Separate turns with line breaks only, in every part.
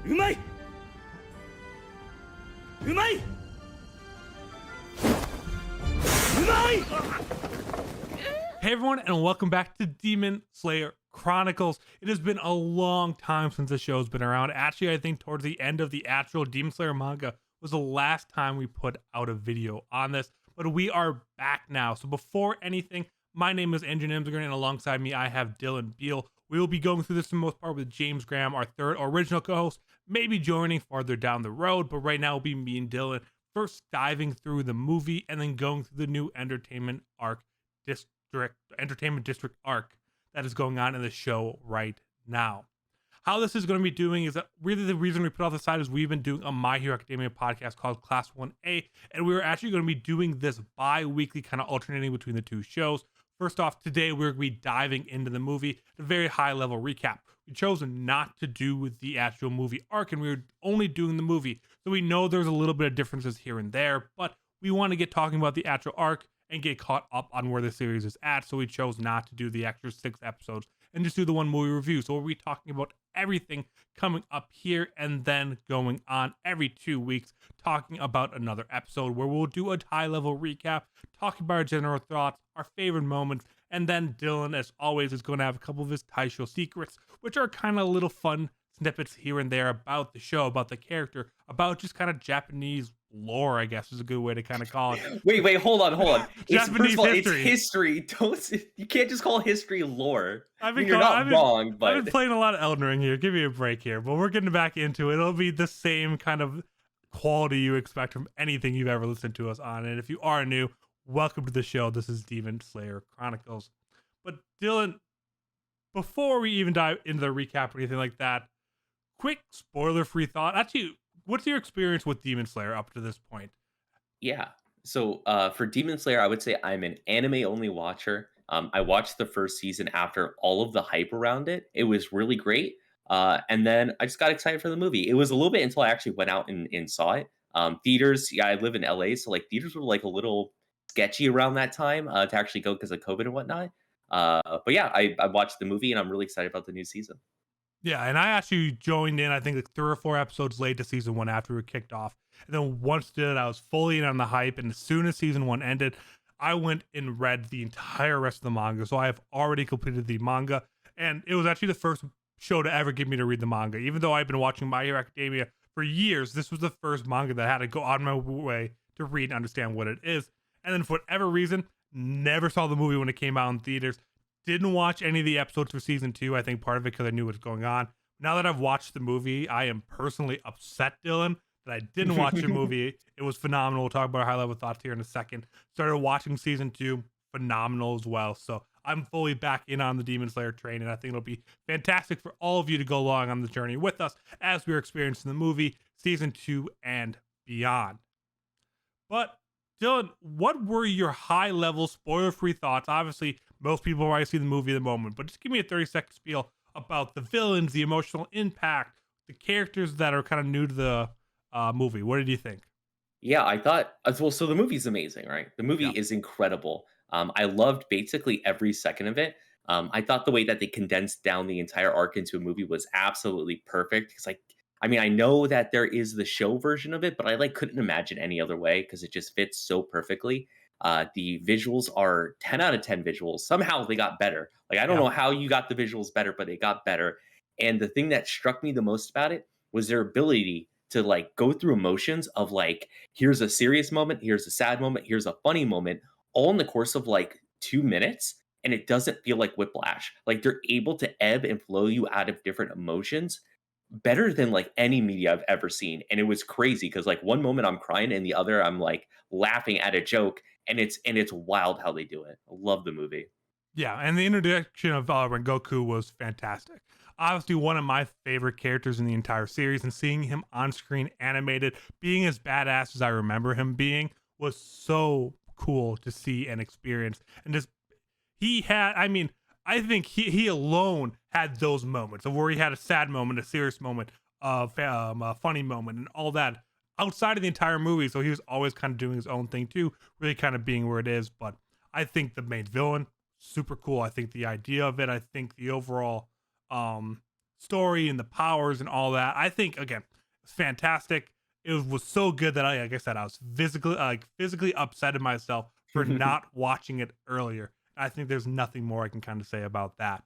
うまい、うまい、うまい。
Hey everyone, and welcome back to Demon Slayer Chronicles. It has been a long time since the show's been around. Actually, I think towards the end of the actual Demon Slayer manga was the last time we put out a video on this, but we are back now. So before anything, my name is Andrew Nimsgren, and alongside me I have Dylan Beal. We will be going through this for the most part with James Graham, our third original co-host, maybe joining farther down the road, but right now it'll be me and Dylan first diving through the movie and then going through the new entertainment district arc that is going on in the show right now. How this is going to be doing is that really the reason we put off the side is we've been doing a My Hero Academia podcast called Class 1A, and we're actually going to be doing this bi-weekly, kind of alternating between the two shows. First off, today we're going to be diving into the movie, a very high level recap. We chose not to do with the actual movie arc, and we were only doing the movie, so we know there's a little bit of differences here and there, but we want to get talking about the actual arc and get caught up on where the series is at, so we chose not to do the extra 6 episodes and just do the one movie review. So we'll be talking about everything coming up here and then going on every 2 weeks, talking about another episode where we'll do a high-level recap, talking about our general thoughts, our favorite moments, and then Dylan, as always, is going to have a couple of his Taisho Secrets, which are kind of little fun snippets here and there about the show, about the character, about just kind of Japanese lore, I guess is a good way to kind of call it.
Wait, hold on.
Japanese
It's history. You can't just call history lore. You're not wrong, but
I've been playing a lot of Elden Ring here. Give me a break here, but we're getting back into it. It'll be the same kind of quality you expect from anything you've ever listened to us on. And if you are new, welcome to the show. This is Demon Slayer Chronicles. But Dylan, before we even dive into the recap or anything like that, quick spoiler-free thought. Actually, what's your experience with Demon Slayer up to this point?
yeah. So for Demon Slayer, I would say I'm an anime-only watcher. I watched the first season after all of the hype around it. It was really great. And then I just got excited for the movie. It was a little bit until I actually went out and saw it. Theaters, yeah, I live in LA, so like theaters were like a little sketchy around that time to actually go because of COVID and whatnot. But yeah, I watched the movie and I'm really excited about the new season.
Yeah, and I actually joined in, I think, like 3 or 4 episodes late to season 1 after we were kicked off. And then once did it, I was fully in on the hype. And as soon as season 1 ended, I went and read the entire rest of the manga. So I have already completed the manga. And it was actually the first show to ever get me to read the manga. Even though I've been watching My Hero Academia for years, this was the first manga that I had to go out of my way to read and understand what it is. And then for whatever reason, never saw the movie when it came out in theaters. Didn't watch any of the episodes for season 2. I think part of it because I knew what was going on. Now that I've watched the movie, I am personally upset, Dylan, that I didn't watch the movie. It was phenomenal. We'll talk about our high-level thoughts here in a second. Started watching season 2. Phenomenal as well. So I'm fully back in on the Demon Slayer train, and I think it'll be fantastic for all of you to go along on the journey with us as we're experiencing the movie, season 2 and beyond. But Dylan, what were your high-level, spoiler-free thoughts? Obviously, most people already see the movie at the moment, but just give me a 30-second spiel about the villains, the emotional impact, the characters that are kind of new to the movie. What did you think?
Yeah, I thought well. So the movie's amazing, right? The movie
Yeah.
is incredible. I loved basically every second of it. I thought the way that they condensed down the entire arc into a movie was absolutely perfect. Because, like, I mean, I know that there is the show version of it, but I like couldn't imagine any other way because it just fits so perfectly. The visuals are 10 out of 10 visuals. Somehow they got better. Like, I don't
Yeah.
know how you got the visuals better, but they got better. And the thing that struck me the most about it was their ability to like go through emotions of like, here's a serious moment, here's a sad moment, here's a funny moment, all in the course of like 2 minutes. And it doesn't feel like whiplash. Like they're able to ebb and flow you out of different emotions better than like any media I've ever seen. And it was crazy because like one moment I'm crying and the other I'm like laughing at a joke. And it's wild how they do it. I love the movie.
Yeah, and the introduction of Rengoku was fantastic. Obviously, one of my favorite characters in the entire series, and seeing him on screen animated, being as badass as I remember him being, was so cool to see and experience. And just, he had, I mean, I think he alone had those moments of where he had a sad moment, a serious moment, a funny moment, and all that outside of the entire movie. So he was always kind of doing his own thing too, really kind of being where it is. But I think the main villain, super cool. I think the idea of it, I think the overall story and the powers and all that. I think again, it's fantastic. It was so good that like I said, I was physically upset at myself for not watching it earlier. I think there's nothing more I can kind of say about that.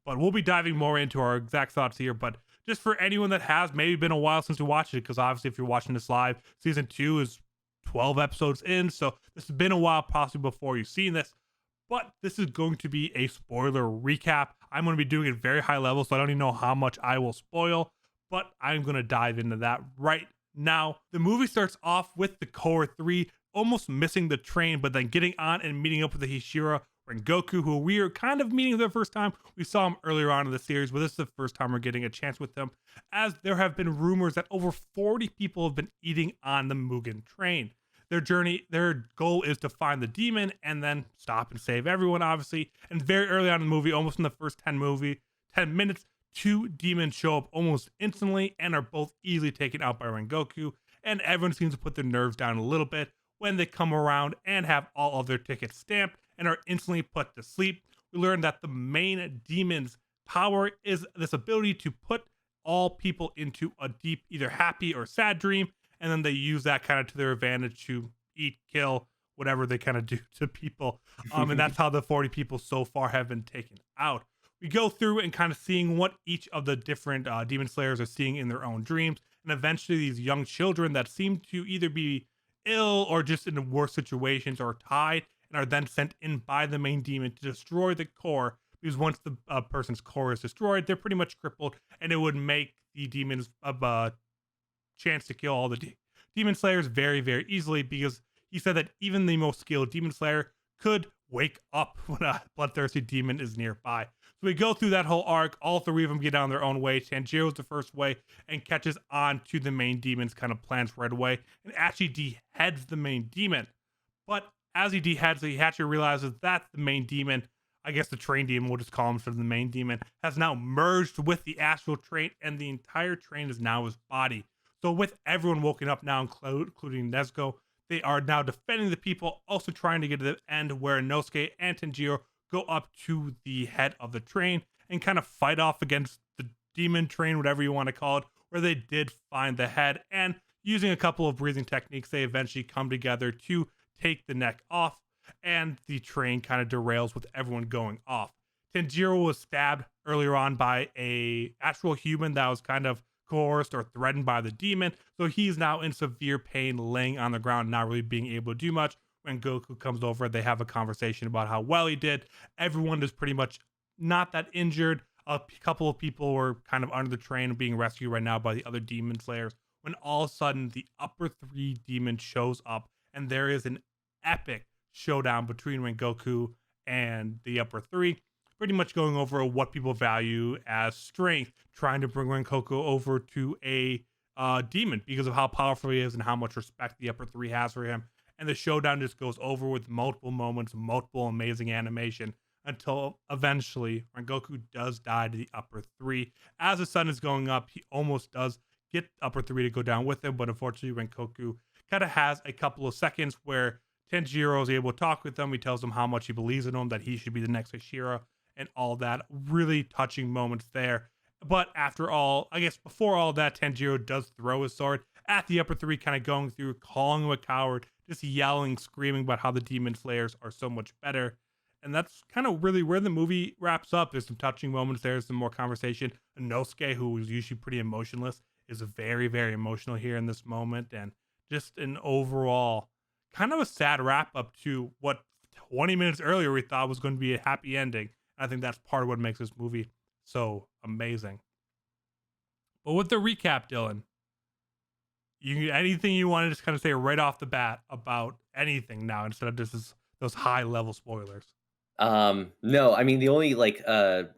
But we'll be diving more into our exact thoughts here. But just for anyone that has maybe been a while since we watched it, because obviously if you're watching this live, season 2 is 12 episodes in, so this has been a while possibly before you've seen this. But this is going to be a spoiler recap. I'm going to be doing it very high level, so I don't even know how much I will spoil, but I'm going to dive into that right now. The movie starts off with the Core 3 almost missing the train, but then getting on and meeting up with the Hashira Rengoku, who we are kind of meeting for the first time. We saw him earlier on in the series, but this is the first time we're getting a chance with him, as there have been rumors that over 40 people have been eating on the Mugen Train. Their goal is to find the demon and then stop and save everyone, obviously. And very early on in the movie, almost in the first 10 minutes, 2 demons show up almost instantly and are both easily taken out by Rengoku. And everyone seems to put their nerves down a little bit when they come around and have all of their tickets stamped and are instantly put to sleep. We learn that the main demon's power is this ability to put all people into a deep, either happy or sad dream, and then they use that kind of to their advantage to eat, kill, whatever they kind of do to people. And that's how the 40 people so far have been taken out. We go through and kind of seeing what each of the different demon slayers are seeing in their own dreams, and eventually these young children that seem to either be ill or just in worse situations are tied and are then sent in by the main demon to destroy the core, because once the person's core is destroyed, they're pretty much crippled, and it would make the demons chance to kill all the demon slayers very, very easily, because he said that even the most skilled demon slayer could wake up when a bloodthirsty demon is nearby. So we go through that whole arc. All 3 of them get on their own way. Tanjiro's the first way and catches on to the main demon's kind of plans right away and actually deheads the main demon. But as he deheads, he actually realizes that the main demon, I guess the train demon, we'll just call him instead of the main demon, has now merged with the astral train, and the entire train is now his body. So with everyone woken up now, including Nezuko, they are now defending the people, also trying to get to the end where Inosuke and Tanjiro go up to the head of the train and kind of fight off against the demon train, whatever you want to call it, where they did find the head. And using a couple of breathing techniques, they eventually come together to take the neck off, and the train kind of derails with everyone going off. Tanjiro was stabbed earlier on by a actual human that was kind of coerced or threatened by the demon, so he's now in severe pain, laying on the ground, not really being able to do much. When Goku comes over, they have a conversation about how well he did. Everyone is pretty much not that injured. A couple of people were kind of under the train being rescued right now by the other demon slayers, when all of a sudden the upper 3 demon shows up, and there is an epic showdown between Rengoku and the upper 3, pretty much going over what people value as strength, trying to bring Rengoku over to a demon because of how powerful he is and how much respect the upper 3 has for him. And the showdown just goes over with multiple moments, multiple amazing animation, until eventually Rengoku does die to the upper 3. As the sun is going up, he almost does get upper 3 to go down with him, but unfortunately Rengoku kind of has a couple of seconds where Tanjiro is able to talk with him. He tells him how much he believes in him, that he should be the next Hashira, and all that. Really touching moments there. But after all, I guess before all that, Tanjiro does throw his sword at the upper 3, kind of going through, calling him a coward, just yelling, screaming about how the demon slayers are so much better. And that's kind of really where the movie wraps up. There's some touching moments. There's some more conversation. Inosuke, who was usually pretty emotionless, is very, very emotional here in this moment. And just an overall kind of a sad wrap up to what 20 minutes earlier we thought was going to be a happy ending. I think that's part of what makes this movie so amazing. But with the recap, Dylan, anything you want to just kind of say right off the bat about anything now, instead of just those high level spoilers?
No, I mean the only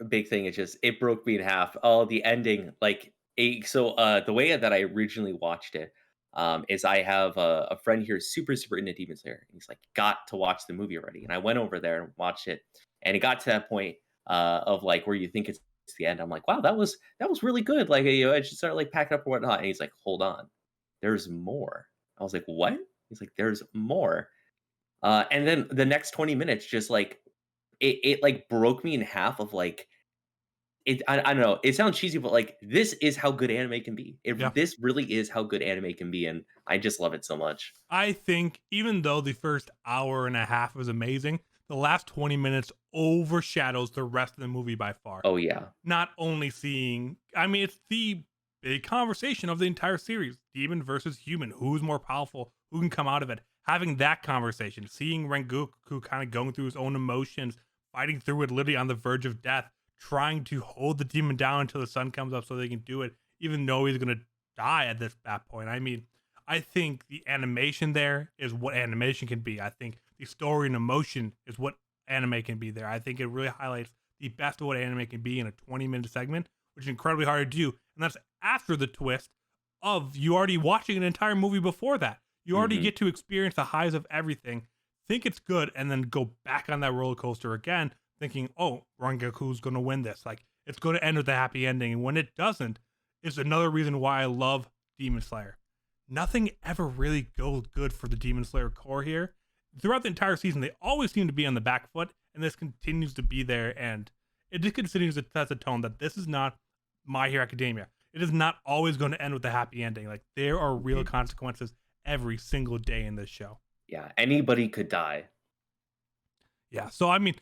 big thing is just it broke me in half. Oh, the ending, the way that I originally watched it, is I have a friend here super super into Demon Slayer, and he's like got to watch the movie already, and I went over there and watched it, and it got to that point of like where you think it's the end. I'm like, wow, that was really good. Like, I should start like packing up or whatnot. And he's like, hold on, there's more. I was like, what? He's like, there's more. And then the next 20 minutes just like it like broke me in half of like I don't know. It sounds cheesy, but like this is how good anime can be.
Yeah.
This really is how good anime can be, and I just love it so much.
I think even though the first hour and a half was amazing, the last 20 minutes overshadows the rest of the movie by far.
Oh yeah.
Not only seeing, I mean, it's the big conversation of the entire series, demon versus human, who's more powerful, who can come out of it. Having that conversation, seeing Rengoku kind of going through his own emotions, fighting through it literally on the verge of death, trying to hold the demon down until the sun comes up so they can do it, even though he's going to die at that point. I mean, I think the animation there is what animation can be. I think the story and emotion is what anime can be there. I think it really highlights the best of what anime can be in a 20-minute segment, which is incredibly hard to do. And that's after the twist of you already watching an entire movie before that. You already get to experience the highs of everything, think it's good, and then go back on that roller coaster again, thinking, oh, Rengoku's going to win this. Like, it's going to end with a happy ending. And when it doesn't, is another reason why I love Demon Slayer. Nothing ever really goes good for the Demon Slayer core here. Throughout the entire season, they always seem to be on the back foot, and this continues to be there. And it just continues to set the tone that this is not My Hero Academia. It is not always going to end with a happy ending. Like, there are real consequences every single day in this show.
Yeah, anybody could die.
Yeah, so I mean,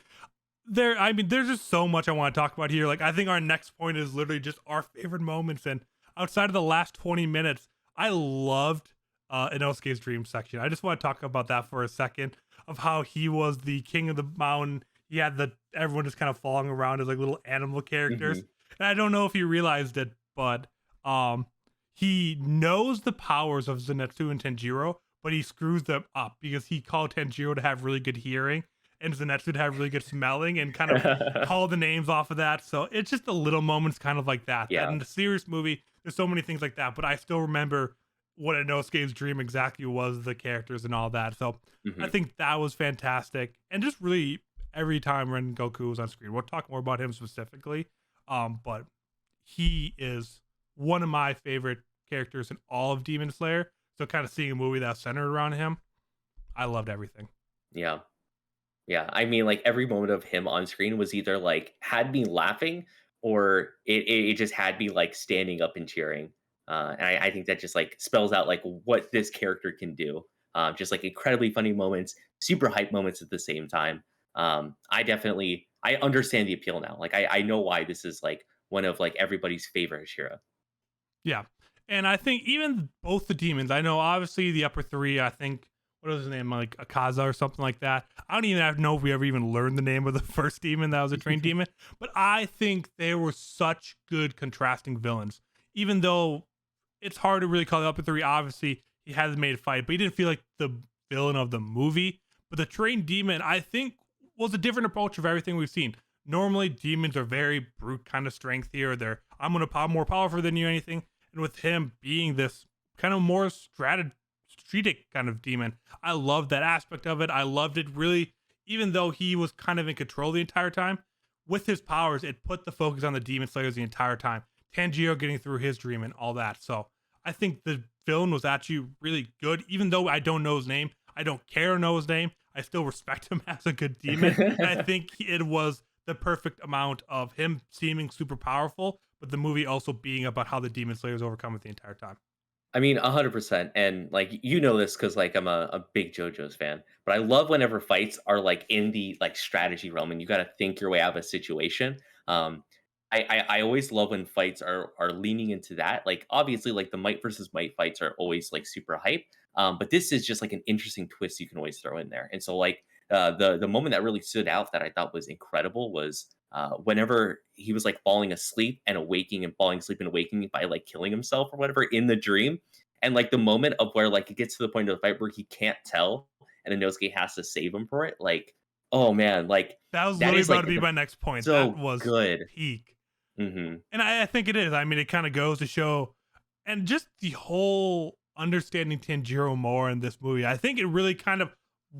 there's just so much I want to talk about here. Like, I think our next point is literally just our favorite moments. And outside of the last 20 minutes, I loved Inosuke's dream section. I just want to talk about that for a second, of how he was the king of the mountain. He had everyone just kind of following around as like little animal characters. And I don't know if you realized it, but he knows the powers of Zenitsu and Tanjiro, but he screws them up because he called Tanjiro to have really good hearing and Zenitsu to have really good smelling, and kind of call the names off of that. So it's just the little moments kind of like that.
Yeah.
That in the serious movie, there's so many things like that, but I still remember what Inosuke's dream exactly was, the characters and all that. So I think that was fantastic. And just really every time Rengoku was on screen, we'll talk more about him specifically. But he is one of my favorite characters in all of Demon Slayer. So kind of seeing a movie that's centered around him, I loved everything.
Yeah. Yeah. I mean, like every moment of him on screen was either like had me laughing or it just had me like standing up and cheering. And I think that just like spells out like what this character can do. Just like incredibly funny moments, super hype moments at the same time. I understand the appeal now. Like I know why this is like one of like everybody's favorite Hashira.
Yeah. And I think even both the demons, I know obviously the upper three, I think, what was his name? Like Akaza or something like that. I don't even know if we ever even learned the name of the first demon that was a trained demon, but I think they were such good contrasting villains. Even though it's hard to really call the upper three, obviously he hasn't made a fight, but he didn't feel like the villain of the movie. But the trained demon, I think, was a different approach of everything we've seen. Normally, demons are very brute kind of strength here. I'm more powerful than you, anything. And with him being this kind of more strategic kind of demon, I loved that aspect of it. I loved it really, even though he was kind of in control the entire time. With his powers, it put the focus on the demon slayers the entire time. Tanjiro getting through his dream and all that. So I think the villain was actually really good, even though I don't know his name. I don't care to know his name. I still respect him as a good demon. And I think it was the perfect amount of him seeming super powerful, but the movie also being about how the demon slayers overcome it the entire time.
I mean, 100%. And like, you know this because like I'm a big JoJo's fan, but I love whenever fights are like in the like strategy realm and you got to think your way out of a situation. I always love when fights are leaning into that. Like obviously, like the might versus might fights are always like super hype. But this is just like an interesting twist you can always throw in there. And so like the moment that really stood out that I thought was incredible was whenever he was like falling asleep and awaking and falling asleep and awaking by like killing himself or whatever in the dream. And like the moment of where like it gets to the point of the fight where he can't tell and Inosuke has to save him for it. Like, oh man, like
that was literally about
like
to be my next point.
So
that was
good.
Peak.
Mm-hmm.
And I think it is. I mean, it kind of goes to show, and just the whole understanding Tanjiro more in this movie, I think it really kind of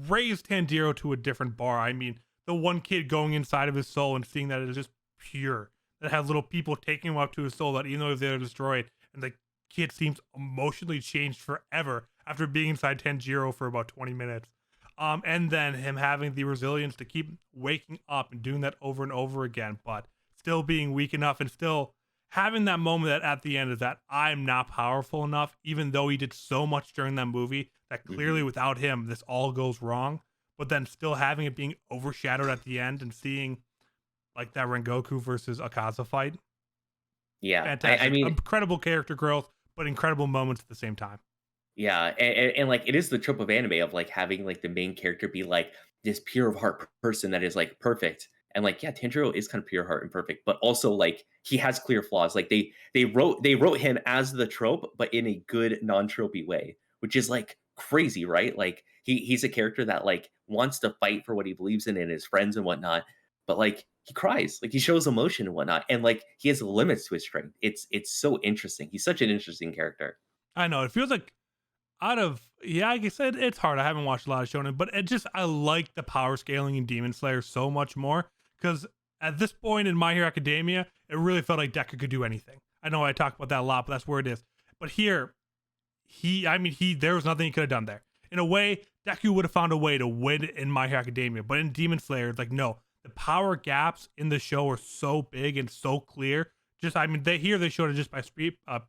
raised Tanjiro to a different bar. I mean, the one kid going inside of his soul and seeing that it is just pure, that has little people taking him up to his soul, that even though they're destroyed, and the kid seems emotionally changed forever after being inside Tanjiro for about 20 minutes. And then him having the resilience to keep waking up and doing that over and over again. But still being weak enough and still having that moment that at the end is that I'm not powerful enough, even though he did so much during that movie that clearly
Mhm.
without him, this all goes wrong. But then still having it being overshadowed at the end and seeing like that Rengoku versus Akaza fight.
Yeah. I
Fantastic.
mean,
Incredible character growth, but incredible moments at the same time.
yeah, and, like it is the trope of anime of like having like the main character be like this pure of heart person that is like perfect. And like, yeah, Tanjiro is kind of pure heart and perfect, but also like he has clear flaws. Like they wrote him as the trope, but in a good non-tropey way, which is like crazy, right? Like he's a character that like wants to fight for what he believes in and his friends and whatnot, but like he cries, like he shows emotion and whatnot, and like he has limits to his strength. It's so interesting. He's such an interesting character.
I know it feels like out of yeah, like I said, it's hard. I haven't watched a lot of shonen, but it just I like the power scaling in Demon Slayer so much more because at this point in My Hero Academia, it really felt like Deku could do anything. I know I talk about that a lot, but that's where it is. But here, he there was nothing he could have done there. In a way, Deku would have found a way to win in My Hero Academia, but in Demon Slayer, it's like no, the power gaps in the show are so big and so clear. Just I mean, they showed it just by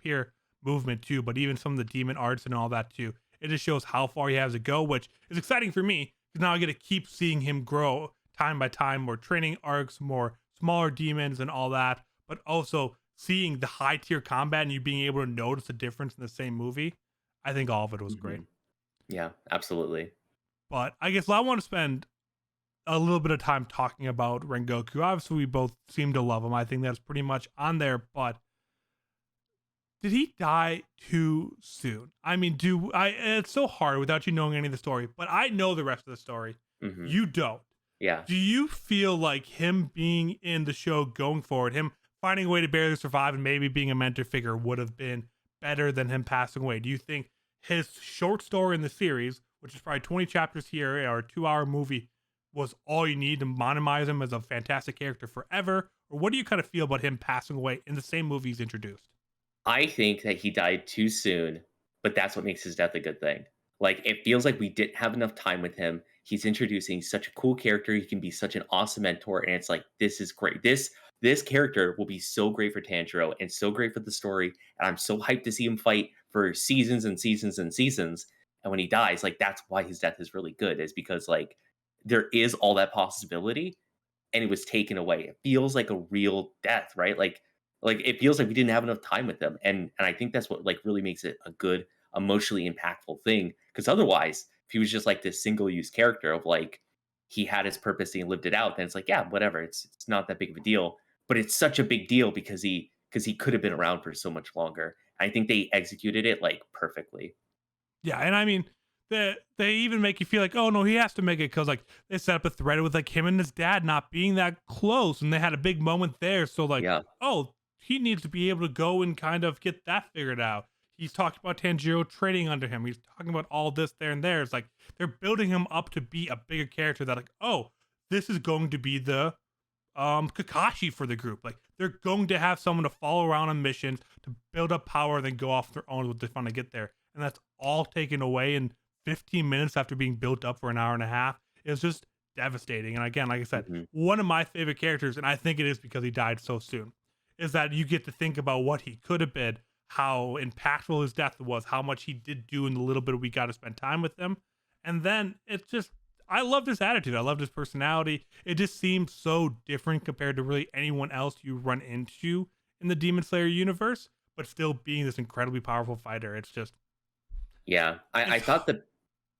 pure movement too, but even some of the demon arts and all that too. It just shows how far he has to go, which is exciting for me because now I get to keep seeing him grow time by time, more training arcs, more smaller demons and all that, but also seeing the high tier combat and you being able to notice the difference in the same movie. I think all of it was great.
Mhm. Yeah, absolutely.
But I guess I want to spend a little bit of time talking about Rengoku. Obviously, we both seem to love him. I think that's pretty much on there, but did he die too soon? I mean, do I? It's so hard without you knowing any of the story, but I know the rest of the story.
Mhm.
You don't.
Yeah.
Do you feel like him being in the show going forward, him finding a way to barely survive and maybe being a mentor figure would have been better than him passing away? Do you think his short story in the series, which is probably 20 chapters here or a 2 hour movie, was all you need to monetize him as a fantastic character forever? Or what do you kind of feel about him passing away in the same movie he's introduced?
I think that he died too soon, but that's what makes his death a good thing. Like it feels like we didn't have enough time with him. He's introducing such a cool character. He can be such an awesome mentor, and it's like this is great. This character will be so great for Tanjiro and so great for the story. And I'm so hyped to see him fight for seasons and seasons and seasons. And when he dies, like that's why his death is really good, is because like there is all that possibility, and it was taken away. It feels like a real death, right? Like it feels like we didn't have enough time with them. And I think that's what like really makes it a good emotionally impactful thing. Because otherwise, if he was just like this single use character of like he had his purpose and he lived it out, then it's like, yeah, whatever. It's not that big of a deal. But it's such a big deal because he could have been around for so much longer. I think they executed it like perfectly.
Yeah, and I mean, they even make you feel like, oh no, he has to make it because like they set up a thread with like him and his dad not being that close, and they had a big moment there. So like,
Yeah.
oh, he needs to be able to go and kind of get that figured out. He's talking about Tanjiro training under him. He's talking about all this there and there. It's like they're building him up to be a bigger character. That like, oh, this is going to be the Kakashi for the group. Like they're going to have someone to follow around on missions to build up power, then go off their own with the fun to get there. And that's all taken away in 15 minutes after being built up for an hour and a half. It's just devastating. And again, like I said,
Mhm.
one of my favorite characters, and I think it is because he died so soon, is that you get to think about what he could have been, how impactful his death was, how much he did do in the little bit we got to spend time with him. And then it's just I loved his attitude. I loved his personality. It just seemed so different compared to really anyone else you run into in the Demon Slayer universe, but still being this incredibly powerful fighter. It's just
Yeah. I
it's
thought the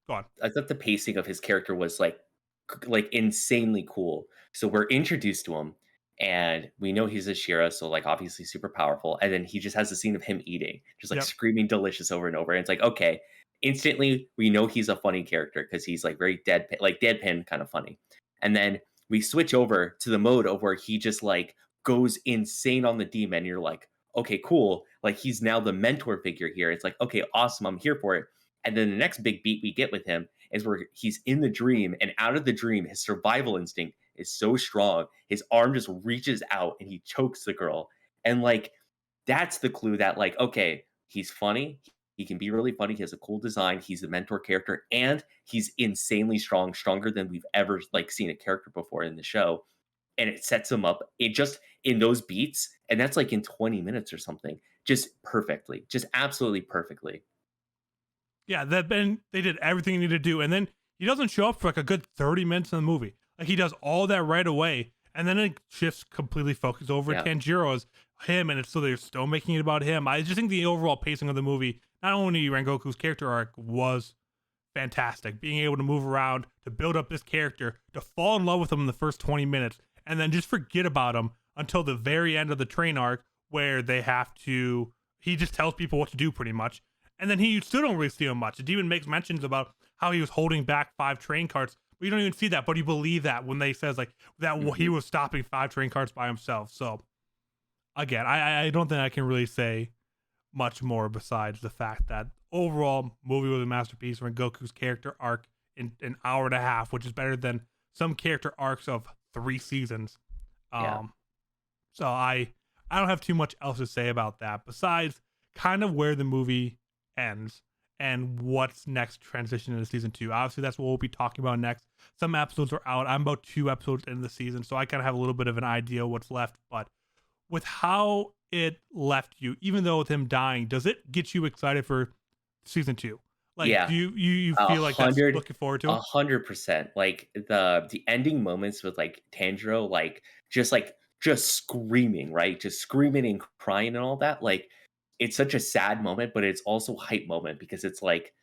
gone.
I thought the pacing of his character was like like insanely cool. So we're introduced to him and we know he's a Shira, so like obviously super powerful. And then he just has a scene of him eating, just like
Yep.
screaming delicious over and over. And it's like, okay, instantly we know he's a funny character because he's like deadpan kind of funny. And then we switch over to the mode of where he just like goes insane on the demon. You're like, okay, cool. Like he's now the mentor figure here. It's like, okay, awesome. I'm here for it. And then the next big beat we get with him is where he's in the dream, and out of the dream, his survival instinct is so strong. His arm just reaches out and he chokes the girl. And like that's the clue that like, okay, he's funny. He can be really funny. He has a cool design. He's a mentor character, and he's insanely strong, stronger than we've ever like seen a character before in the show. And it sets him up. in those beats, and that's like in 20 minutes or something, just perfectly, just absolutely perfectly.
Yeah, that then they did everything he needed to do, and then he doesn't show up for like a good 30 minutes in the movie. Like he does all that right away, and then it shifts completely focus over
Yeah.
Tanjiro as him, and it's so they're still making it about him. I just think the overall pacing of the movie, not only Rengoku's character arc was fantastic, being able to move around, to build up this character, to fall in love with him in the first 20 minutes, and then just forget about him until the very end of the train arc where they have to. He just tells people what to do pretty much, and then he still don't really see him much. The demon makes mentions about how he was holding back 5 train carts, but you don't even see that. But you believe that when they says like that he was stopping 5 train carts by himself. So again, I don't think I can really say much more besides the fact that overall movie was a masterpiece. Rengoku's character arc in an hour and a half, which is better than some character arcs of 3 seasons.
Yeah.
So I don't have too much else to say about that besides kind of where the movie ends and what's next transition into season 2. Obviously, that's what we'll be talking about next. Some episodes are out. I'm about 2 episodes into the season, so I kind of have a little bit of an idea what's left. But with how it left you, even though with him dying, does it get you excited for season 2? Like,
Yeah.
do you feel like that's looking forward to it?
100%. Like the ending moments with like Tanjiro, just screaming, right? Just screaming and crying and all that. Like it's such a sad moment, but it's also a hype moment because it's like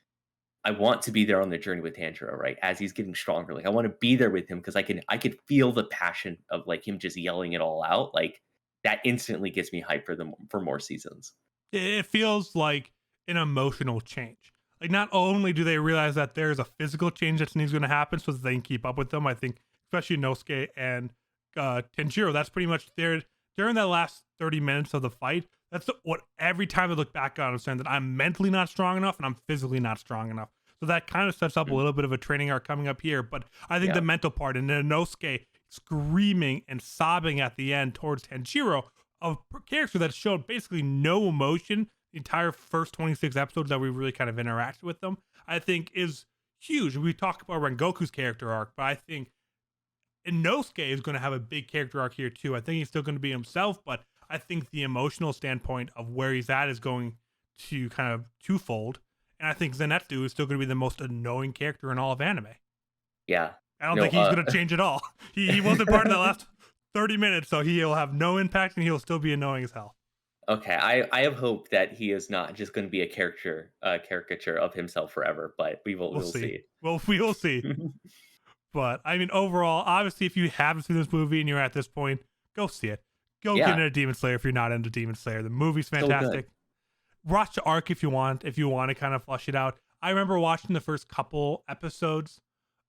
I want to be there on the journey with Tanjiro, right? As he's getting stronger. Like I want to be there with him because I could feel the passion of like him just yelling it all out. Like that instantly gets me hyped for more seasons.
It feels like an emotional change. Like not only do they realize that there's a physical change that needs going to happen so that they can keep up with them. I think especially Nosuke and Tenjiro, that's pretty much there during that last 30 minutes of the fight. That's what every time I look back on, I'm saying that I'm mentally not strong enough and I'm physically not strong enough. So that kind of sets up a little bit of a training arc coming up here. But I think the
Yeah.
mental part and then Nosuke screaming and sobbing at the end towards Tenjiro, a character that showed basically no emotion the entire first 26 episodes that we really kind of interacted with them, I think is huge. We talk about Rengoku's character arc, but I think Inosuke is going to have a big character arc here too. I think he's still going to be himself, but I think the emotional standpoint of where he's at is going to kind of twofold. And I think Zenitsu is still going to be the most annoying character in all of anime.
Yeah.
I don't
No,
think he's going to change at all. He wasn't part of that last 30 minutes, so he'll have no impact and he'll still be annoying as hell.
Okay, I have hope that he is not just going to be a caricature of himself forever, but
We'll
we'll
see.
see.
Well, we'll see. But I mean, overall, obviously, if you haven't seen this movie and you're at this point, go see it. Go get
Yeah.
into Demon Slayer if you're not into Demon Slayer. The movie's
So good.
fantastic. Watch the arc if you want to kind of flush it out. I remember watching the first couple episodes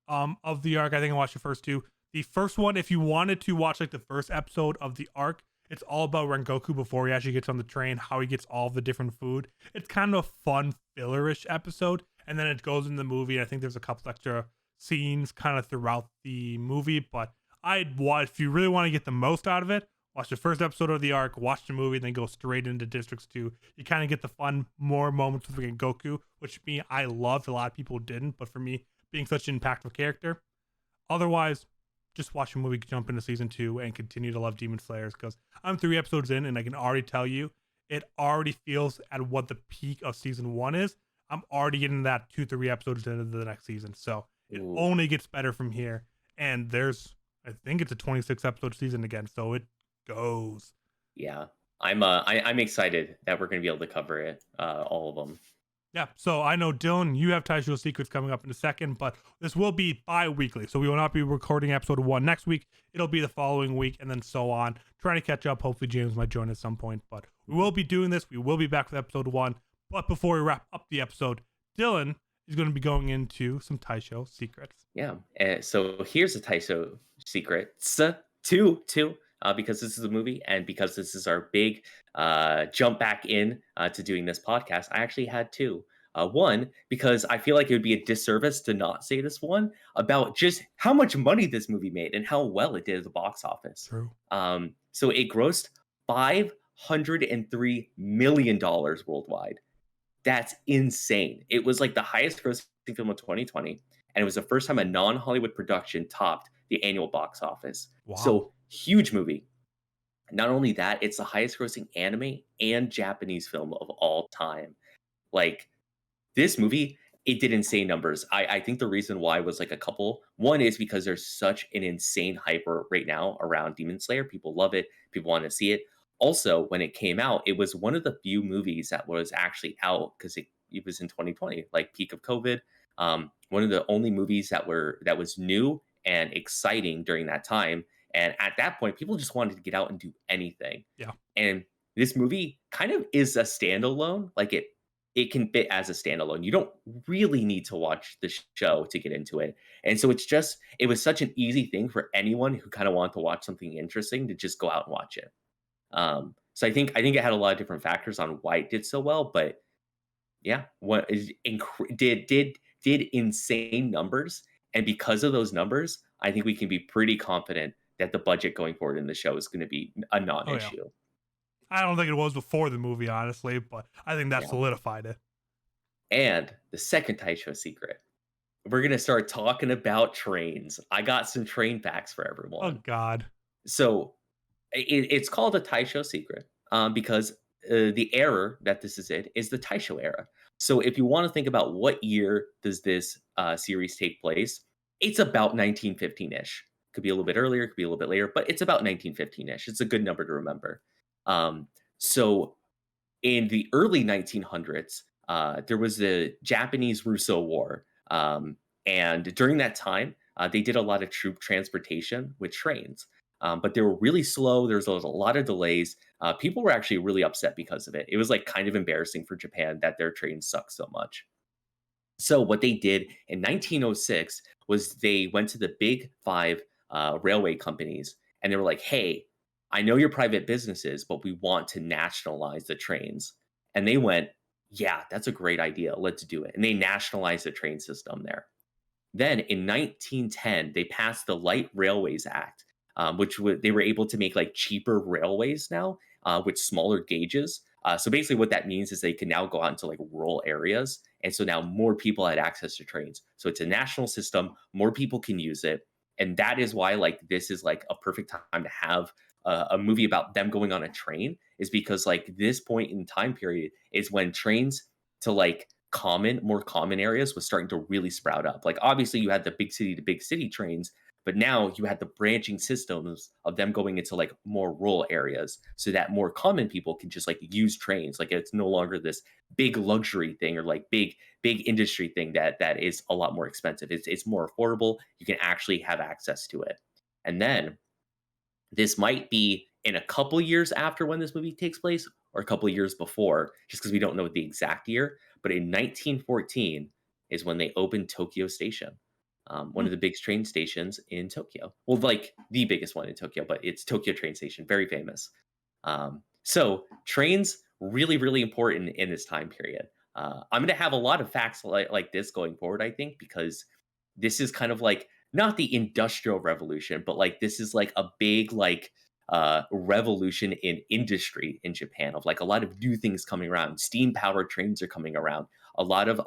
of the arc. I think I watched the first 2. The first one, if you wanted to watch like the first episode of the arc, it's all about Rengoku before he actually gets on the train, how he gets all the different food. It's kind of a fun fillerish episode, and then it goes in the movie. I think there's a couple extra scenes kind of throughout the movie, but I'd watch if you really want to get the most out of it. Watch the first episode of the arc, watch the movie, and then go straight into Districts 2. You kind of get the fun, more moments with Rengoku, which me, I loved. A lot of people didn't, but for me, being such an impactful character. Otherwise, just watch the movie, jump into season 2, and continue to love Demon Slayers because I'm 3 episodes in, and I can already tell you, it already feels at what the peak of season 1 is. I'm already getting that 2-3 episodes into the next season, so it
Ooh.
only gets better from here. And I think it's a 26 episode season again, so it goes.
Yeah. I'm excited that we're going to be able to cover it, all of them.
Yeah, so I know, Dylan, you have Taisho Secrets coming up in a second, but this will be bi-weekly, so we will not be recording episode 1 next week. It'll be the following week, and then so on. Trying to catch up. Hopefully James might join at some point, but we will be doing this. We will be back with episode 1, but before we wrap up the episode, Dylan is going to be going into some Taisho Secrets.
Yeah. So here's a Taisho Secrets 2, because this is a movie and because this is our big jump back in to doing this podcast. I actually had 2. One, because I feel like it would be a disservice to not say this one about just how much money this movie made and how well it did at the box office.
True.
So it grossed $503 million worldwide. That's insane. It was like the highest grossing film of 2020, and it was the first time a non-Hollywood production topped the annual box office.
Wow.
So huge movie. Not only that, it's the highest grossing anime and Japanese film of all time. Like this movie, it did insane numbers. I think the reason why was like a couple. One is because there's such an insane hyper right now around Demon Slayer. People love it. People want to see it. Also, when it came out, it was one of the few movies that was actually out because it was in 2020, like peak of COVID. One of the only movies that was new and exciting during that time. And at that point, people just wanted to get out and do anything.
Yeah.
And this movie kind of is a standalone. Like it can fit as a standalone. You don't really need to watch the show to get into it. And so it was such an easy thing for anyone who kind of wanted to watch something interesting to just go out and watch it. So I think it had a lot of different factors on why it did so well, but yeah, what is did insane numbers, and because of those numbers, I think we can be pretty confident that the budget going forward in the show is going to be a
Oh yeah.
non-issue.
I don't think it was before the movie, honestly, but I think that
Yeah.
solidified it.
And the second Taisho secret, we're gonna start talking about trains. I got some train facts for
Oh
everyone.
God.
So it's called a Taisho secret because the era that this is in is the Taisho era. So if you want to think about what year does this series take place, it's about 1915-ish. Could be a little bit earlier, could be a little bit later, but it's about 1915-ish. It's a good number to remember. So in the early 1900s, there was the Japanese Russo War. And during that time, they did a lot of troop transportation with trains. But they were really slow. There was a lot of delays. People were actually really upset because of it. It was like kind of embarrassing for Japan that their trains sucked so much. So what they did in 1906 was they went to the big five railway companies and they were like, "Hey, I know you're private businesses, but we want to nationalize the trains." And they went, "Yeah, that's a great idea. Let's do it." And they nationalized the train system there. Then in 1910, they passed the Light Railways Act, they were able to make like cheaper railways now with smaller gauges. So basically, what that means is they can now go out into like rural areas, and so now more people had access to trains. So it's a national system; more people can use it, and that is why like this is like a perfect time to have a movie about them going on a train. Is because like this point in time period is when trains to like more common areas was starting to really sprout up. Like obviously you had the big city to big city trains, but now you had the branching systems of them going into like more rural areas so that more common people can just like use trains. Like it's no longer this big luxury thing or like big industry thing that is a lot more expensive. It's more affordable. You can actually have access to it. And then this might be in a couple years after when this movie takes place or a couple years before, just because we don't know the exact year. But in 1914 is when they opened Tokyo Station, one
Hmm.
of the biggest train stations in Tokyo. Well, like the biggest one in Tokyo, but it's Tokyo Train Station, very famous. So trains really, really important in this time period. I'm going to have a lot of facts like this going forward, I think, because this is kind of like not the industrial revolution, but like this is like a big like revolution in industry in Japan of like a lot of new things coming around. Steam powered trains are coming around. A lot of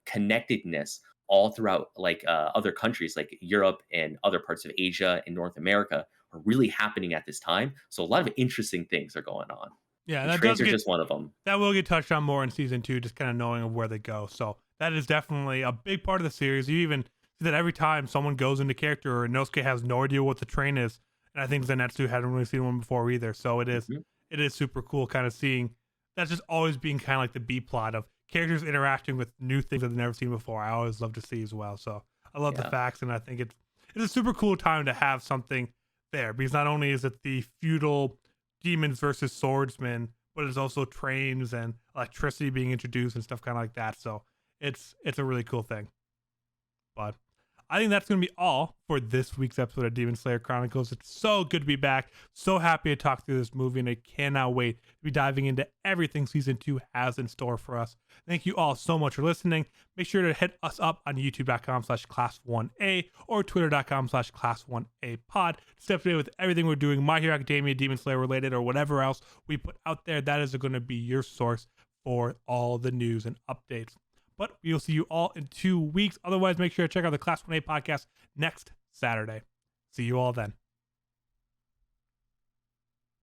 connectedness all throughout like other countries like Europe and other parts of Asia and North America are really happening at this time. So a lot of interesting things are going on.
Yeah,
And
that
trains
does
are
get
just one of them.
that will get touched on more in season 2, just kind of knowing of where they go. So that is definitely a big part of the series. You even see that every time someone goes into character, or Inosuke has no idea what the train is, and I think Zenitsu hadn't really seen one before either. So
Mhm.
it is super cool kind of seeing that's just always being kind of like the B plot of characters interacting with new things that they've never seen before. I always love to see as well. So I love the
Yeah.
facts, and I think it's a super cool time to have something there, because not only is it the feudal demons versus swordsmen, but it's also trains and electricity being introduced and stuff kind of like that. So it's a really cool thing. But I think that's going to be all for this week's episode of Demon Slayer Chronicles. It's so good to be back. So happy to talk through this movie, and I cannot wait to be diving into everything season 2 has in store for us. Thank you all so much for listening. Make sure to hit us up on youtube.com/class1a or twitter.com/class1apod to stay up to date with everything we're doing, My Hero Academia, Demon Slayer related, or whatever else we put out there. That is going to be your source for all the news and updates. But we will see you all in 2 weeks. Otherwise, make sure to check out the Class 1A podcast next Saturday. See you all then.